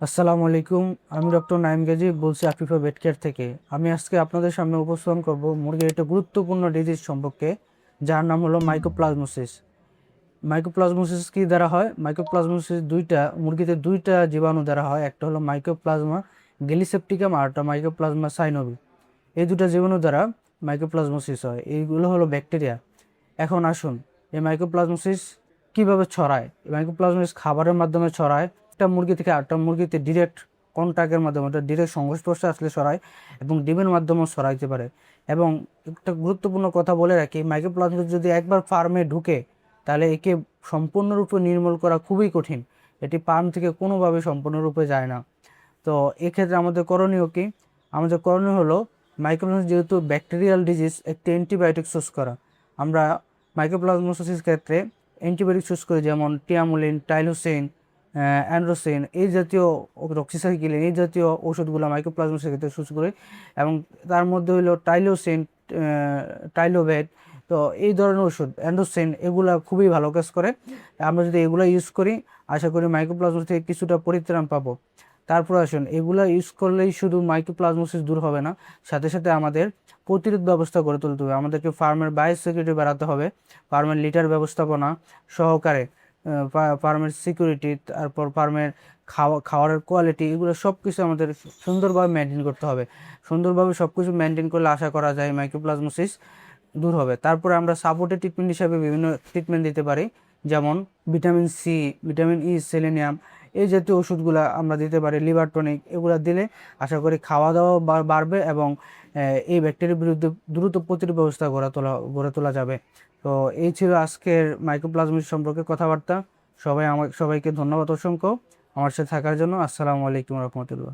আসসালামু আলাইকুম। আমি ডক্টর নাইম গাজী বলছি আফিফা ভেট কেয়ার থেকে। আমি আজকে আপনাদের সামনে উপস্থাপন করব মুরগির একটা গুরুত্বপূর্ণ ডিজিজ সম্পর্কে, যার নাম হলো মাইকোপ্লাজমোসিস। মাইকোপ্লাজমোসিস কি দ্বারা হয়? মাইকোপ্লাজমোসিস মুরগিতে দুইটা জীবাণু দ্বারা হয়। একটা হলো মাইকোপ্লাজমা গ্যালিসেপ্টিকাম আর একটা মাইকোপ্লাজমা সাইনোভি। এই দুটা জীবাণু দ্বারা মাইকোপ্লাজমোসিস হয়। এইগুলো হলো ব্যাকটেরিয়া। এখন আসুন, এই মাইকোপ্লাজমোসিস কিভাবে ছড়ায়। এই মাইকোপ্লাজমোসিস খাবারের মাধ্যমে ছড়ায়, একটা মুরগি থেকে আরেকটা মুরগিতে ডিরেক্ট কন্ট্যাক্টের মাধ্যমে, অর্থাৎ ডিরেক্ট সংস্পর্শে আসলে ছড়ায়, এবং ডিমের মাধ্যমেও ছড়াইতে পারে। এবং একটা গুরুত্বপূর্ণ কথা বলে রাখি, মাইক্রোপ্লাজমিক যদি একবার ফার্মে ঢুকে, তাহলে একে সম্পূর্ণরূপে নির্মূল করা খুবই কঠিন। এটি ফার্ম থেকে কোনোভাবে সম্পূর্ণরূপে যায় না। তো এক্ষেত্রে আমাদের করণীয় কি? আমাদের করণীয় হলো, মাইক্রোপ্লাজমোসিস যেহেতু ব্যাকটেরিয়াল ডিজিজ, একটি অ্যান্টিবায়োটিক চুজ করা। আমরা মাইক্রোপ্লাজমোসিস ক্ষেত্রে অ্যান্টিবায়োটিক চুজ করি, যেমন টিয়ামুলিন, টাইলোসিন, অ্যান্ড্রোসিন, এই জাতীয় রক্সিসাইক্লিন, এই জাতীয় ওষুধগুলো মাইক্রোপ্লাজমোসিসের ক্ষেত্রে চুজ করি। এবং তার মধ্যে হইলো টাইলোসিন, টাইলোভেট, তো এই ধরনের ওষুধ অ্যান্ড্রোসিন, এগুলা খুবই ভালো কাজ করে। আমরা যদি এগুলো ইউজ করি, আশা করি মাইক্রোপ্লাজমোসিস থেকে কিছুটা পরিত্রাণ পাবো। তারপর আসুন, এগুলা ইউজ করলেই শুধু মাইক্রোপ্লাজমোসিস দূর হবে না, সাথে সাথে আমাদের প্রতিরোধ ব্যবস্থা গড়ে তুলতে হবে। আমাদেরকে ফার্মের বায়োসিকিউরিটি বাড়াতে হবে, ফার্মের লিটার ব্যবস্থাপনা সহকারে, ফার্মের সিকিউরিটি, তারপর ফার্মের খাওয়ারের কোয়ালিটি, এগুলো সব কিছু আমাদের সুন্দরভাবে মেনটেন করতে হবে। সুন্দরভাবে সব কিছু মেনটেন করলে আশা করা যায় মাইক্রোপ্লাজমোসিস দূর হবে। তারপরে আমরা সাপোর্টেড ট্রিটমেন্ট হিসাবে বিভিন্ন ট্রিটমেন্ট দিতে পারি, যেমন vitamin C, vitamin E, selenium, এই জাতীয় ওষুধগুলো আমরা দিতে পারি, লিভার টনিক, এগুলো দিলে আশা করি খাওয়া দাওয়া বাড়বে এবং এই ব্যাকটেরিয়ার বিরুদ্ধে দ্রুত প্রতিরোধ ব্যবস্থা গড়ে তোলা যাবে। তো এই ছিল আজকের মাইক্রোপ্লাজমিক সম্পর্কে কথাবার্তা। সবাইকে ধন্যবাদ অসংখ্য আমার সাথে থাকার জন্য। আসসালামু আলাইকুম রহমতুল্লাহ।